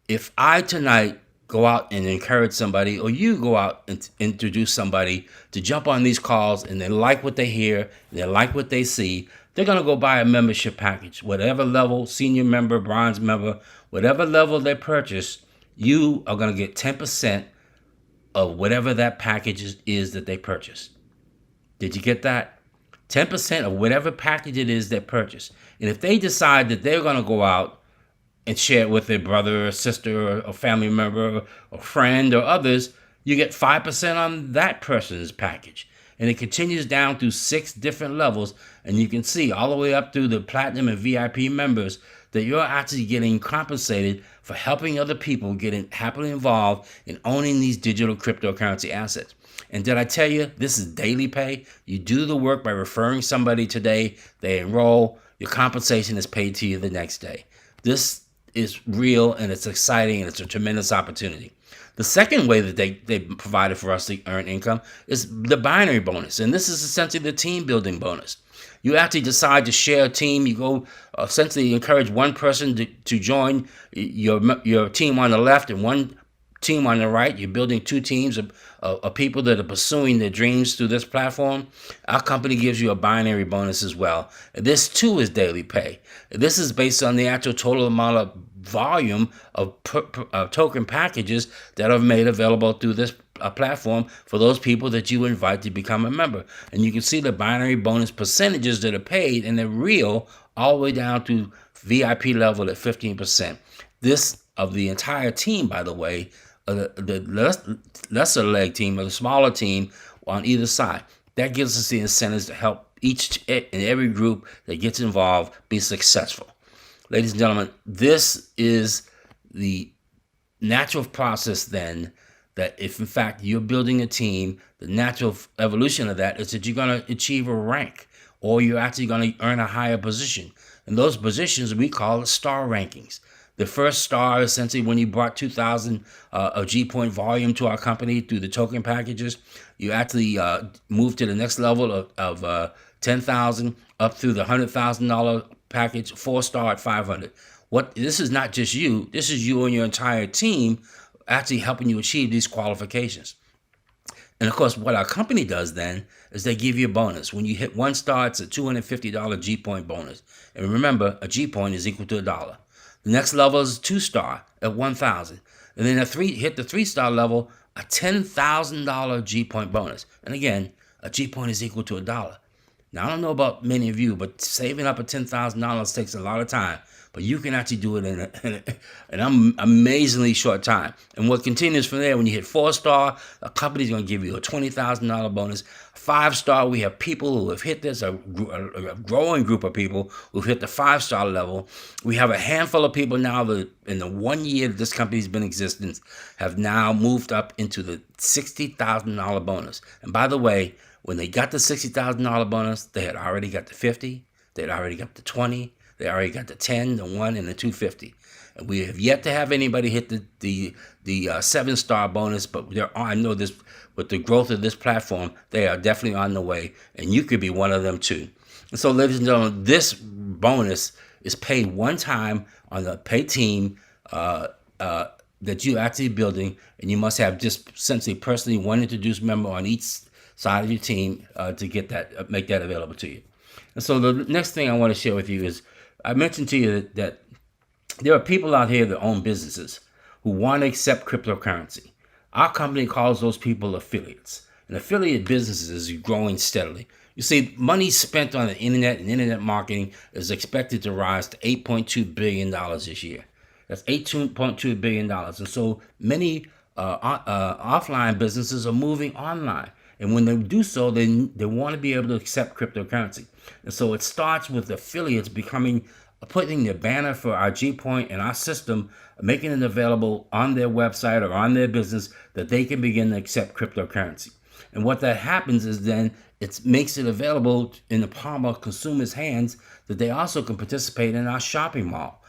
If I tonight go out and encourage somebody, or you go out and introduce somebody to jump on these calls, and they like what they hear, they like what they see, they're going to go buy a membership package, whatever level, senior member, bronze member, whatever level they purchase, you are going to get 10% of whatever that package is that they purchase. Did you get that? 10% of whatever package it is they purchase. And if they decide that they're going to go out and share it with their brother or sister or a family member or friend or others, you get 5% on that person's package. And it continues down through 6 different levels. And you can see all the way up through the platinum and VIP members that you're actually getting compensated for helping other people get happily involved in owning these digital cryptocurrency assets. And did I tell you, this is daily pay? You do the work by referring somebody today, they enroll, your compensation is paid to you the next day. This is real, and it's exciting, and it's a tremendous opportunity. The second way that they provided for us to earn income is the binary bonus. And this is essentially the team building bonus. You actually decide to share a team. You go essentially encourage one person to join your team on the left and one team on the right. You're building 2 teams of people that are pursuing their dreams through this platform. Our company gives you a binary bonus as well. This too is daily pay. This is based on the actual total amount of volume of token packages that are made available through this platform for those people that you invite to become a member. And you can see the binary bonus percentages that are paid, and they're real all the way down to VIP level at 15%. This of the entire team, by the way, the lesser leg team or the smaller team on either side. That gives us the incentives to help each and every group that gets involved be successful. Ladies and gentlemen, this is the natural process then, that if in fact you're building a team, the natural evolution of that is that you're going to achieve a rank, or you're actually going to earn a higher position. And those positions we call star rankings. The first star, essentially, when you brought 2,000 of G-point volume to our company through the token packages, you actually moved to the next level of 10,000 up through the $100,000 package, 4-star at 500. This is not just you. This is you and your entire team actually helping you achieve these qualifications. And of course, what our company does then is they give you a bonus. When you hit 1 star, it's a $250 G-point bonus. And remember, a G-point is equal to $1. The next level is 2-star at 1,000. And then hit the 3-star level, a $10,000 G point bonus. And again, a G point is equal to $1. Now, I don't know about many of you, but saving up a $10,000 takes a lot of time. But you can actually do it in an amazingly short time. And what continues from there, when you hit 4-star, a company's going to give you a $20,000 bonus. 5-star, we have people who have hit this, a growing group of people who've hit the 5-star level. We have a handful of people now that in the 1 year that this company's been in existence have now moved up into the $60,000 bonus. And by the way, when they got the $60,000 bonus, they had already got the 50, they had already got the 20, they already got the 10, the 1, and the 250. And we have yet to have anybody hit the 7-star bonus, but I know this with the growth of this platform, they are definitely on the way, and you could be one of them too. And so, ladies and gentlemen, this bonus is paid one time on the pay team that you're actually building, and you must have just essentially personally one introduced member on each side of your team to get that, make that available to you. And so the next thing I want to share with you is, I mentioned to you that there are people out here that own businesses who want to accept cryptocurrency. Our company calls those people affiliates. And affiliate businesses is growing steadily. You see, money spent on the internet and internet marketing is expected to rise to $8.2 billion this year. That's $8.2 billion. And so many offline businesses are moving online. And when they do so, they want to be able to accept cryptocurrency. And so it starts with affiliates putting the banner for our G Point and our system, making it available on their website or on their business that they can begin to accept cryptocurrency. And what that happens is then it makes it available in the palm of consumers' hands that they also can participate in our shopping mall.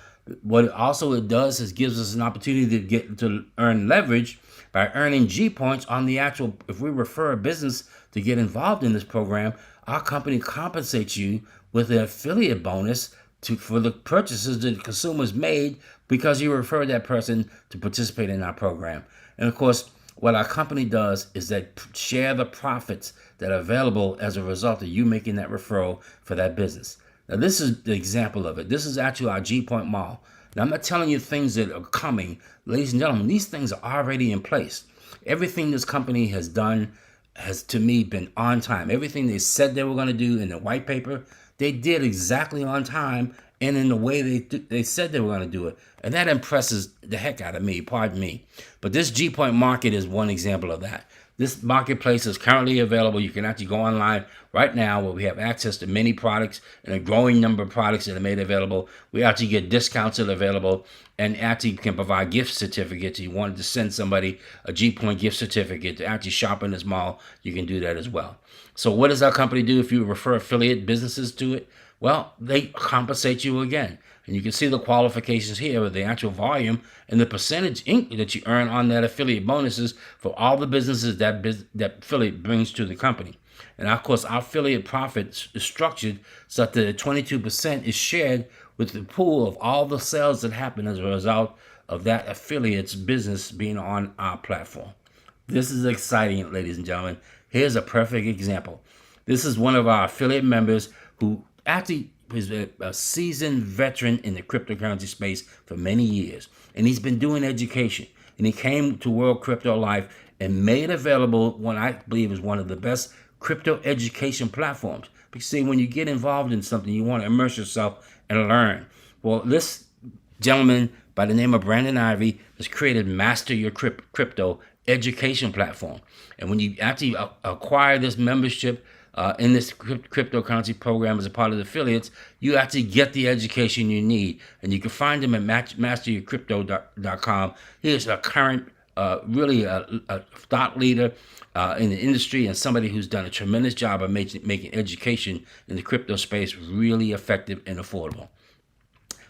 What it does is gives us an opportunity to earn leverage by earning G points on the actual. If we refer a business to get involved in this program, our company compensates you with an affiliate bonus for the purchases that the consumers made because you referred that person to participate in our program. And of course, what our company does is that share the profits that are available as a result of you making that referral for that business. Now, this is the example of it. This is actually our G Point Mall. Now, I'm not telling you things that are coming. Ladies and gentlemen, these things are already in place. Everything this company has done has, to me, been on time. Everything they said they were going to do in the white paper, they did exactly on time and in the way they said they were going to do it. And that impresses the heck out of me, pardon me. But this G Point Market is one example of that. This marketplace is currently available. You can actually go online right now where we have access to many products and a growing number of products that are made available. We actually get discounts that are available and actually can provide gift certificates. If you wanted to send somebody a G Point gift certificate to actually shop in this mall, you can do that as well. So what does our company do if you refer affiliate businesses to it? Well, they compensate you again. And you can see the qualifications here with the actual volume and the percentage that you earn on that affiliate bonuses for all the businesses that affiliate brings to the company. And of course, our affiliate profit is structured so that 22% is shared with the pool of all the sales that happen as a result of that affiliate's business being on our platform. This is exciting, ladies and gentlemen. Here's a perfect example. This is one of our affiliate members who actually is a seasoned veteran in the cryptocurrency space for many years. And he's been doing education. And he came to World Crypto Life and made available what I believe is one of the best crypto education platforms. Because see, when you get involved in something, you want to immerse yourself and learn. Well, this gentleman by the name of Brandon Ivey has created Master Your Crypto education platform. And when you actually acquire this membership in this cryptocurrency program as a part of the affiliates, you actually get the education you need. And you can find him at masteryourcrypto.com. He is a current, really a thought leader in the industry and somebody who's done a tremendous job of making education in the crypto space really effective and affordable.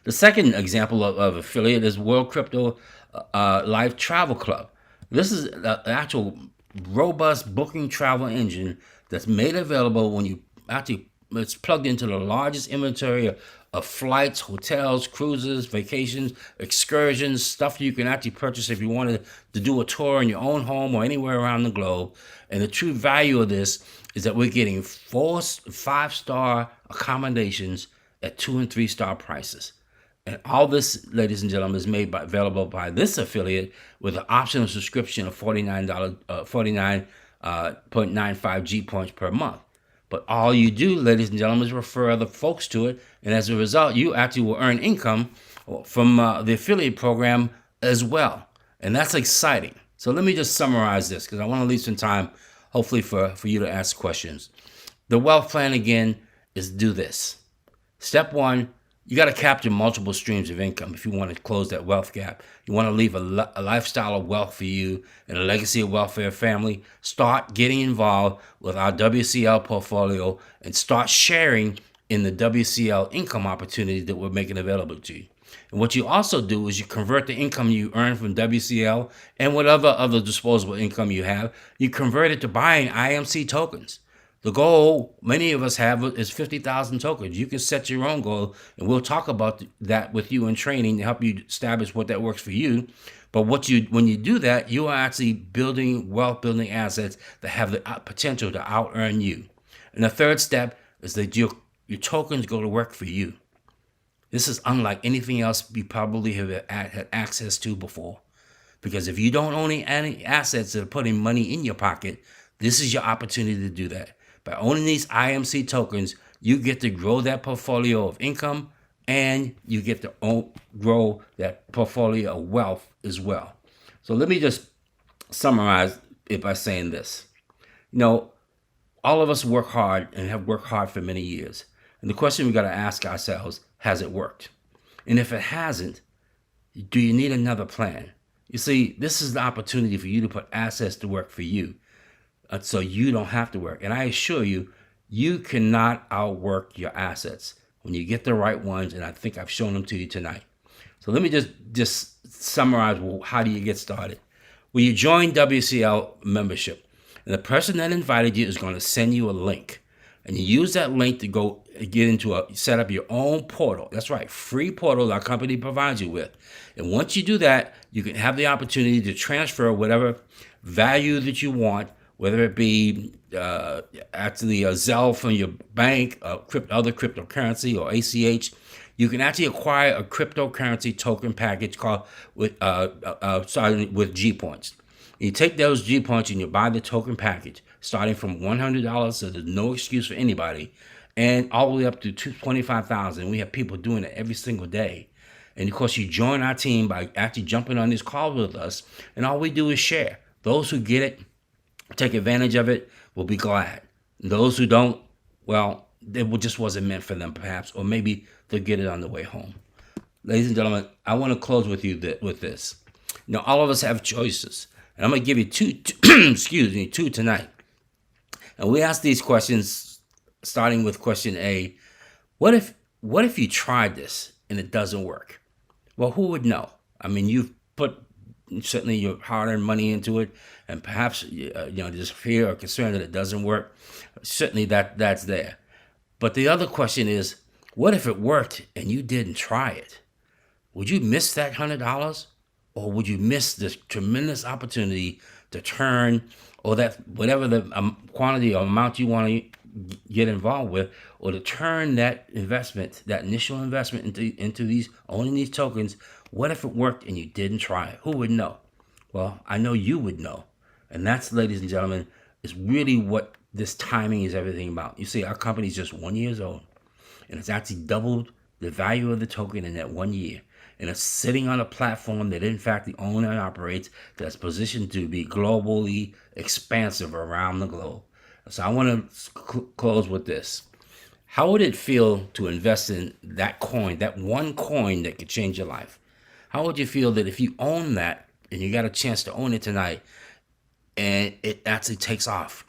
The second example of affiliate is World Crypto Life Travel Club. This is an actual robust booking travel engine that's made available when you actually, it's plugged into the largest inventory of flights, hotels, cruises, vacations, excursions, stuff you can actually purchase if you wanted to do a tour in your own home or anywhere around the globe. And the true value of this is that we're getting 4-5-star accommodations at 2- and 3-star prices. And all this, ladies and gentlemen, is made available by this affiliate with an optional subscription of $49.95 G points per month. But all you do, ladies and gentlemen, is refer other folks to it. And as a result, you actually will earn income from the affiliate program as well. And that's exciting. So let me just summarize this because I want to leave some time, hopefully, for you to ask questions. The wealth plan, again, is do this. Step one, you got to capture multiple streams of income if you want to close that wealth gap. You want to leave a lifestyle of wealth for you and a legacy of wealth for your family. Start getting involved with our WCL portfolio and start sharing in the WCL income opportunities that we're making available to you. And what you also do is you convert the income you earn from WCL and whatever other disposable income you have, you convert it to buying IMC tokens. The goal many of us have is 50,000 tokens. You can set your own goal, and we'll talk about that with you in training to help you establish what that works for you. But when you do that, you are actually building wealth-building assets that have the potential to out-earn you. And the third step is that your tokens go to work for you. This is unlike anything else you probably have had access to before. Because if you don't own any assets that are putting money in your pocket, this is your opportunity to do that. By owning these IMC tokens, you get to grow that portfolio of income and you get to grow that portfolio of wealth as well. So let me just summarize it by saying this. All of us work hard and have worked hard for many years. And the question we got to ask ourselves, has it worked? And if it hasn't, do you need another plan? You see, this is the opportunity for you to put assets to work for you. So you don't have to work. And I assure you, you cannot outwork your assets when you get the right ones. And I think I've shown them to you tonight. So let me just summarize, how do you get started? Well, you join WCL membership. And the person that invited you is going to send you a link. And you use that link to go set up your own portal. That's right, free portal our company provides you with. And once you do that, you can have the opportunity to transfer whatever value that you want, whether it be actually a Zelle from your bank, other cryptocurrency, or ACH. You can actually acquire a cryptocurrency token package called starting with G points. You take those G points and you buy the token package, starting from $100, so there's no excuse for anybody, and all the way up to $25,000. We have people doing it every single day. And of course, you join our team by actually jumping on this call with us, and all we do is share. Those who get it, take advantage of it, will be glad. And those who don't, well, it just wasn't meant for them, perhaps, or maybe they'll get it on the way home. Ladies and gentlemen, I want to close with you with this. All of us have choices, and I'm going to give you two tonight. And we ask these questions, starting with question A. What if you tried this and it doesn't work? Well, who would know? I mean, you've put certainly your hard-earned money into it, and perhaps there's fear or concern that it doesn't work. Certainly that's there. But the other question is, what if it worked and you didn't try it? Would you miss that $100, or would you miss this tremendous opportunity to turn, or that whatever the quantity or amount you want to get involved with, or to turn that investment, that initial investment into owning these tokens? What if it worked and you didn't try it? Who would know? Well, I know you would know. And that's, ladies and gentlemen, is really what this timing is everything about. You see, our company is just 1 year old, and it's actually doubled the value of the token in that 1 year. And it's sitting on a platform that, in fact, the owner and operates, that's positioned to be globally expansive around the globe. So I want to close with this. How would it feel to invest in that coin, that one coin that could change your life? How would you feel that if you own that and you got a chance to own it tonight, and it actually takes off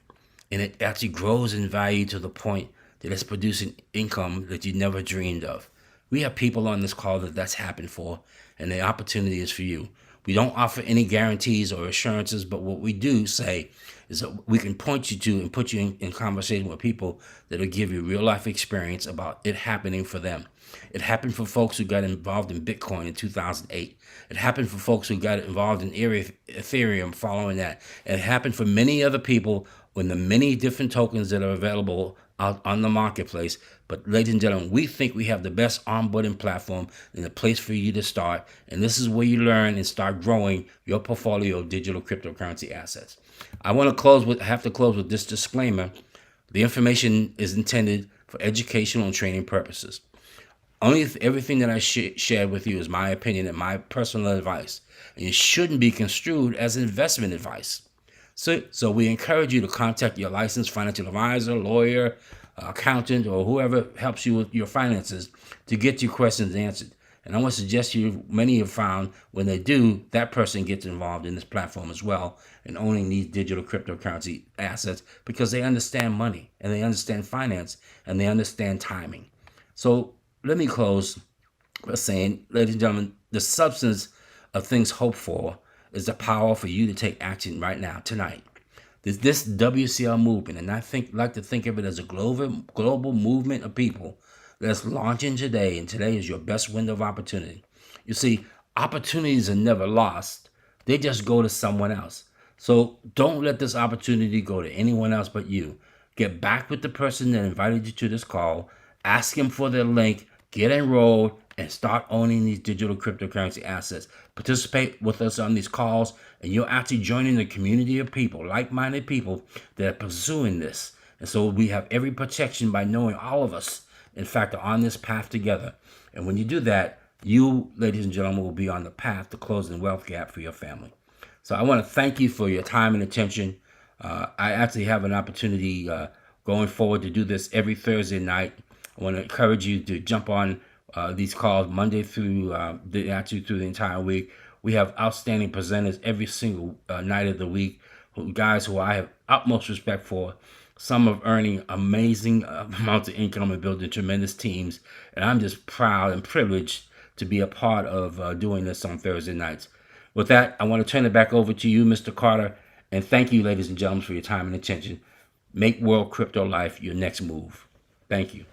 and it actually grows in value to the point that it's producing income that you never dreamed of? We have people on this call that's happened for, and the opportunity is for you. We don't offer any guarantees or assurances, but what we do say is that we can point you to and put you in conversation with people that will give you real life experience about it happening for them. It happened for folks who got involved in Bitcoin in 2008. It happened for folks who got involved in Ethereum following that. It happened for many other people when the many different tokens that are available out on the marketplace. But ladies and gentlemen, we think we have the best onboarding platform and a place for you to start. And this is where you learn and start growing your portfolio of digital cryptocurrency assets. I have to close with this disclaimer. The information is intended for educational and training purposes. Everything that I shared with you is my opinion and my personal advice, and it shouldn't be construed as investment advice. So we encourage you to contact your licensed financial advisor, lawyer, accountant, or whoever helps you with your finances to get your questions answered. And I want to suggest many have found when they do, that person gets involved in this platform as well and owning these digital cryptocurrency assets because they understand money and they understand finance and they understand timing. So let me close by saying, ladies and gentlemen, the substance of things hoped for is the power for you to take action right now, tonight. This WCL movement, and I like to think of it as a global movement of people that's launching today, and today is your best window of opportunity. You see, opportunities are never lost. They just go to someone else. So don't let this opportunity go to anyone else but you. Get back with the person that invited you to this call, ask him for their link, get enrolled, and start owning these digital cryptocurrency assets. Participate with us on these calls, and you're actually joining the community of people, like-minded people that are pursuing this. And so we have every protection by knowing all of us, in fact, are on this path together. And when you do that, you, ladies and gentlemen, will be on the path to closing the wealth gap for your family. So I want to thank you for your time and attention. I actually have an opportunity going forward to do this every Thursday night. I want to encourage you to jump on these calls Monday through through the entire week. We have outstanding presenters every single night of the week, guys who I have utmost respect for. Some are earning amazing amounts of income and building tremendous teams. And I'm just proud and privileged to be a part of doing this on Thursday nights. With that, I want to turn it back over to you, Mr. Carter. And thank you, ladies and gentlemen, for your time and attention. Make World Crypto Life your next move. Thank you.